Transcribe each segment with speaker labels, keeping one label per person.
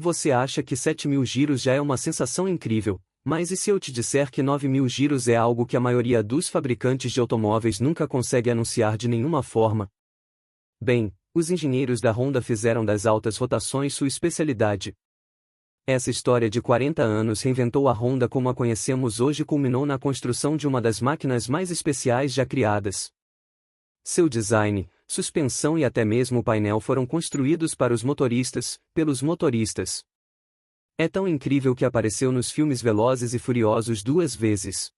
Speaker 1: Você acha que 7.000 giros já é uma sensação incrível, mas e se eu te disser que 9.000 giros é algo que a maioria dos fabricantes de automóveis nunca consegue anunciar de nenhuma forma? Bem, os engenheiros da Honda fizeram das altas rotações sua especialidade. Essa história de 40 anos reinventou a Honda como a conhecemos hoje e culminou na construção de uma das máquinas mais especiais já criadas. Seu design, suspensão e até mesmo o painel foram construídos para os motoristas, pelos motoristas. É tão incrível que apareceu nos filmes Velozes e Furiosos 2 vezes.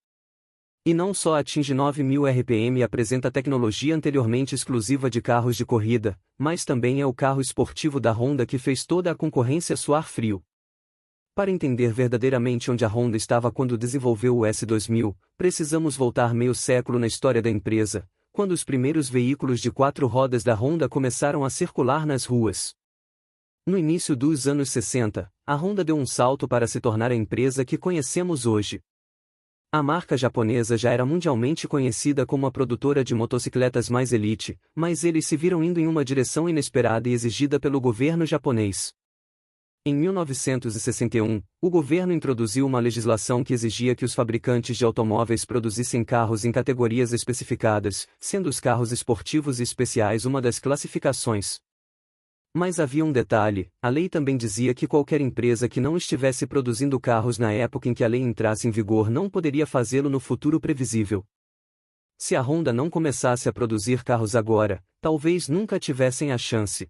Speaker 1: E não só atinge 9.000 RPM e apresenta tecnologia anteriormente exclusiva de carros de corrida, mas também é o carro esportivo da Honda que fez toda a concorrência suar frio. Para entender verdadeiramente onde a Honda estava quando desenvolveu o S2000, precisamos voltar meio século na história da empresa, quando os primeiros veículos de 4 rodas da Honda começaram a circular nas ruas. No início dos anos 60, a Honda deu um salto para se tornar a empresa que conhecemos hoje. A marca japonesa já era mundialmente conhecida como a produtora de motocicletas mais elite, mas eles se viram indo em uma direção inesperada e exigida pelo governo japonês. Em 1961, o governo introduziu uma legislação que exigia que os fabricantes de automóveis produzissem carros em categorias especificadas, sendo os carros esportivos e especiais uma das classificações. Mas havia um detalhe: a lei também dizia que qualquer empresa que não estivesse produzindo carros na época em que a lei entrasse em vigor não poderia fazê-lo no futuro previsível. Se a Honda não começasse a produzir carros agora, talvez nunca tivessem a chance.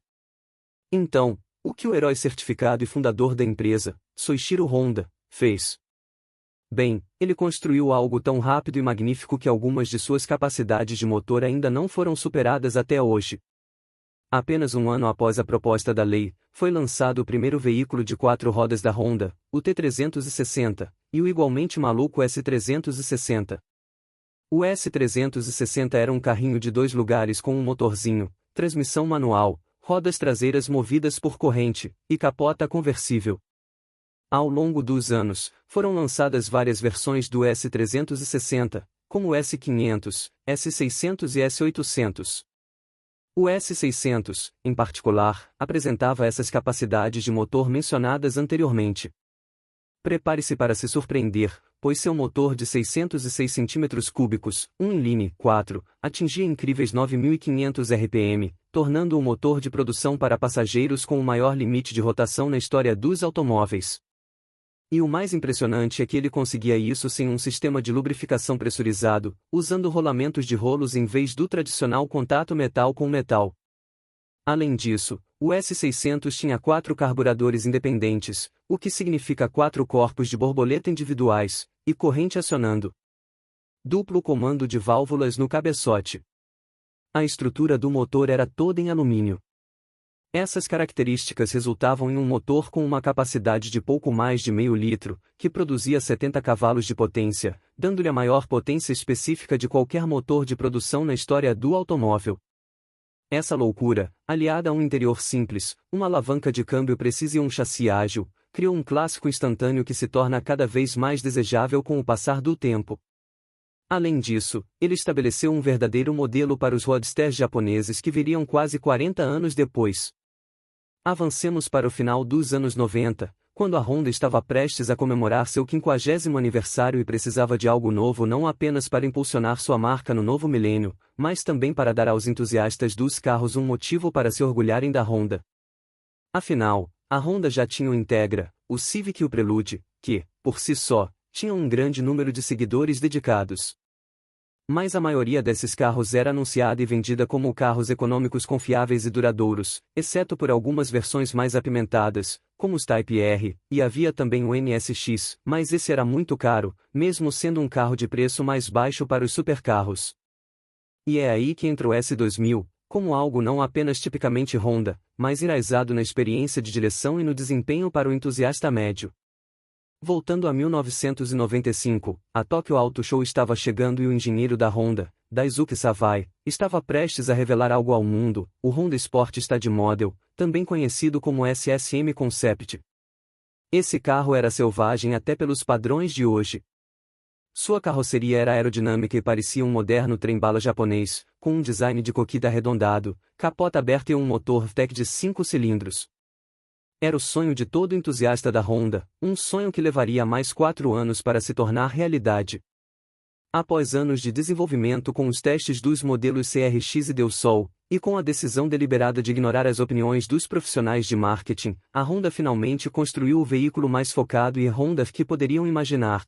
Speaker 1: Então, o que o herói certificado e fundador da empresa, Soichiro Honda, fez? Bem, ele construiu algo tão rápido e magnífico que algumas de suas capacidades de motor ainda não foram superadas até hoje. Apenas um ano após a proposta da lei, foi lançado o primeiro veículo de 4 rodas da Honda, o T360, e o igualmente maluco S360. O S360 era um carrinho de 2 lugares com um motorzinho, transmissão manual, rodas traseiras movidas por corrente, e capota conversível. Ao longo dos anos, foram lançadas várias versões do S360, como o S500, S600 e S800. O S600, em particular, apresentava essas capacidades de motor mencionadas anteriormente. Prepare-se para se surpreender, pois seu motor de 606 cm3, 1 inline 4, atingia incríveis 9.500 RPM, tornando-o um motor de produção para passageiros com o maior limite de rotação na história dos automóveis. E o mais impressionante é que ele conseguia isso sem um sistema de lubrificação pressurizado, usando rolamentos de rolos em vez do tradicional contato metal com metal. Além disso, o S600 tinha 4 carburadores independentes, o que significa 4 corpos de borboleta individuais, e corrente acionando. Duplo comando de válvulas no cabeçote. A estrutura do motor era toda em alumínio. Essas características resultavam em um motor com uma capacidade de pouco mais de meio litro, que produzia 70 cavalos de potência, dando-lhe a maior potência específica de qualquer motor de produção na história do automóvel. Essa loucura, aliada a um interior simples, uma alavanca de câmbio precisa e um chassi ágil, criou um clássico instantâneo que se torna cada vez mais desejável com o passar do tempo. Além disso, ele estabeleceu um verdadeiro modelo para os roadsters japoneses que viriam quase 40 anos depois. Avancemos para o final dos anos 90, quando a Honda estava prestes a comemorar seu 50º aniversário e precisava de algo novo não apenas para impulsionar sua marca no novo milênio, mas também para dar aos entusiastas dos carros um motivo para se orgulharem da Honda. Afinal, a Honda já tinha o Integra, o Civic e o Prelude, que, por si só, tinham um grande número de seguidores dedicados. Mas a maioria desses carros era anunciada e vendida como carros econômicos confiáveis e duradouros, exceto por algumas versões mais apimentadas, como os Type R, e havia também o NSX, mas esse era muito caro, mesmo sendo um carro de preço mais baixo para os supercarros. E é aí que entra o S2000, como algo não apenas tipicamente Honda, mas enraizado na experiência de direção e no desempenho para o entusiasta médio. Voltando a 1995, a Tokyo Auto Show estava chegando e o engenheiro da Honda, Daisuke Sawai, estava prestes a revelar algo ao mundo, o Honda Sport Study Model, também conhecido como SSM Concept. Esse carro era selvagem até pelos padrões de hoje. Sua carroceria era aerodinâmica e parecia um moderno trem-bala japonês, com um design de coquita arredondado, capota aberta e um motor VTEC de 5 cilindros. Era o sonho de todo entusiasta da Honda, um sonho que levaria mais 4 anos para se tornar realidade. Após anos de desenvolvimento com os testes dos modelos CRX e Del Sol, e com a decisão deliberada de ignorar as opiniões dos profissionais de marketing, a Honda finalmente construiu o veículo mais focado e Honda que poderiam imaginar.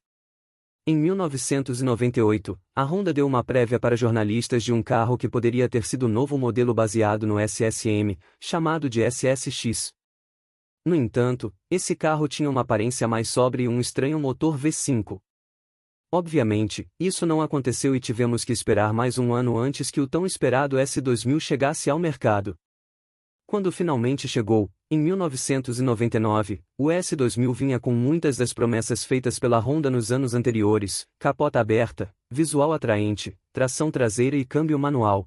Speaker 1: Em 1998, a Honda deu uma prévia para jornalistas de um carro que poderia ter sido o novo modelo baseado no SSM, chamado de SSX. No entanto, esse carro tinha uma aparência mais sóbria e um estranho motor V5. Obviamente, isso não aconteceu e tivemos que esperar mais um ano antes que o tão esperado S2000 chegasse ao mercado. Quando finalmente chegou, em 1999, o S2000 vinha com muitas das promessas feitas pela Honda nos anos anteriores: capota aberta, visual atraente, tração traseira e câmbio manual.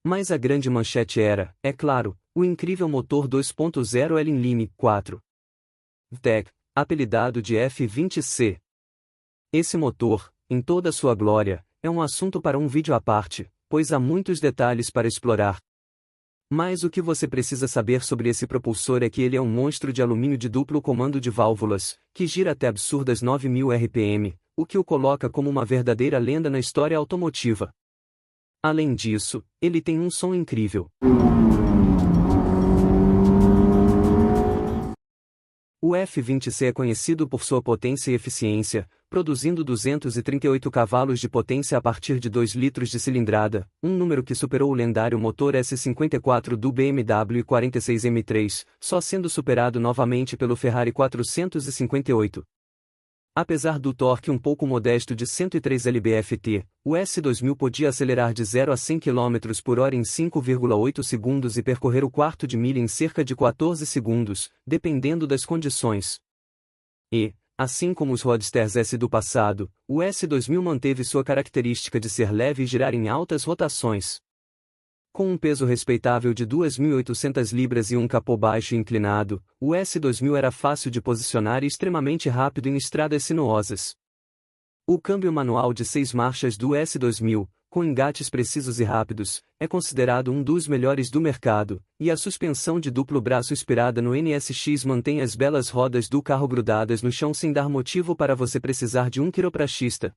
Speaker 1: Mas a grande manchete era, é claro, o incrível motor 2.0 L-Inline 4 VTEC, apelidado de F20C. Esse motor, em toda sua glória, é um assunto para um vídeo à parte, pois há muitos detalhes para explorar. Mas o que você precisa saber sobre esse propulsor é que ele é um monstro de alumínio de duplo comando de válvulas, que gira até absurdas 9.000 RPM, o que o coloca como uma verdadeira lenda na história automotiva. Além disso, ele tem um som incrível. O F20C é conhecido por sua potência e eficiência, produzindo 238 cavalos de potência a partir de 2 litros de cilindrada, um número que superou o lendário motor S54 do BMW 46 M3, só sendo superado novamente pelo Ferrari 458. Apesar do torque um pouco modesto de 103 lb-ft, o S2000 podia acelerar de 0 a 100 km por hora em 5,8 segundos e percorrer o quarto de milha em cerca de 14 segundos, dependendo das condições. E, assim como os Roadsters S do passado, o S2000 manteve sua característica de ser leve e girar em altas rotações. Com um peso respeitável de 2.800 libras e um capô baixo e inclinado, o S2000 era fácil de posicionar e extremamente rápido em estradas sinuosas. O câmbio manual de 6 marchas do S2000, com engates precisos e rápidos, é considerado um dos melhores do mercado, e a suspensão de duplo braço inspirada no NSX mantém as belas rodas do carro grudadas no chão sem dar motivo para você precisar de um quiropraxista.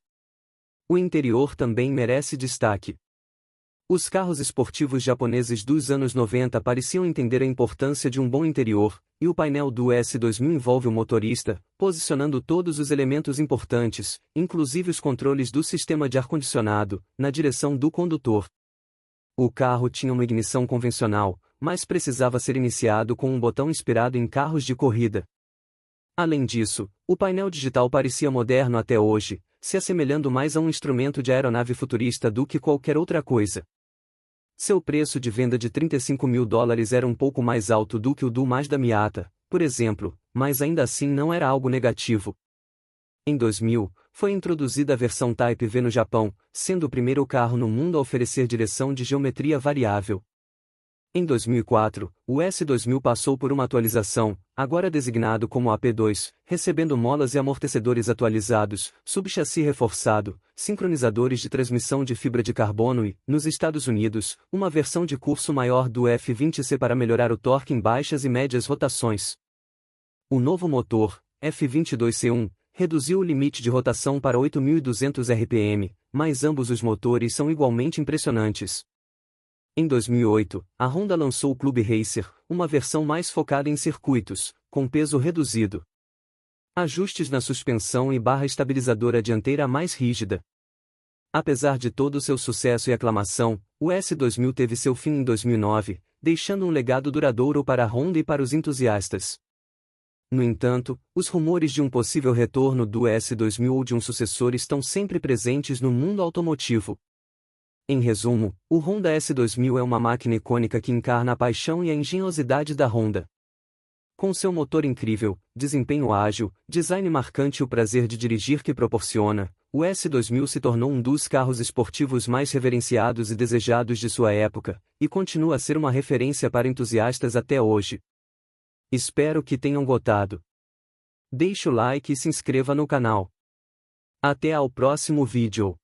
Speaker 1: O interior também merece destaque. Os carros esportivos japoneses dos anos 90 pareciam entender a importância de um bom interior, e o painel do S2000 envolve o motorista, posicionando todos os elementos importantes, inclusive os controles do sistema de ar-condicionado, na direção do condutor. O carro tinha uma ignição convencional, mas precisava ser iniciado com um botão inspirado em carros de corrida. Além disso, o painel digital parecia moderno até hoje, se assemelhando mais a um instrumento de aeronave futurista do que qualquer outra coisa. Seu preço de venda de $35.000 era um pouco mais alto do que o do Mazda Miata, por exemplo, mas ainda assim não era algo negativo. Em 2000, foi introduzida a versão Type V no Japão, sendo o primeiro carro no mundo a oferecer direção de geometria variável. Em 2004, o S2000 passou por uma atualização, agora designado como AP2, recebendo molas e amortecedores atualizados, subchassi reforçado, sincronizadores de transmissão de fibra de carbono e, nos Estados Unidos, uma versão de curso maior do F20C para melhorar o torque em baixas e médias rotações. O novo motor, F22C1, reduziu o limite de rotação para 8.200 RPM, mas ambos os motores são igualmente impressionantes. Em 2008, a Honda lançou o Club Racer, uma versão mais focada em circuitos, com peso reduzido. Ajustes na suspensão e barra estabilizadora dianteira mais rígida. Apesar de todo o seu sucesso e aclamação, o S2000 teve seu fim em 2009, deixando um legado duradouro para a Honda e para os entusiastas. No entanto, os rumores de um possível retorno do S2000 ou de um sucessor estão sempre presentes no mundo automotivo. Em resumo, o Honda S2000 é uma máquina icônica que encarna a paixão e a engenhosidade da Honda. Com seu motor incrível, desempenho ágil, design marcante e o prazer de dirigir que proporciona, o S2000 se tornou um dos carros esportivos mais reverenciados e desejados de sua época, e continua a ser uma referência para entusiastas até hoje. Espero que tenham gostado. Deixe o like e se inscreva no canal. Até ao próximo vídeo.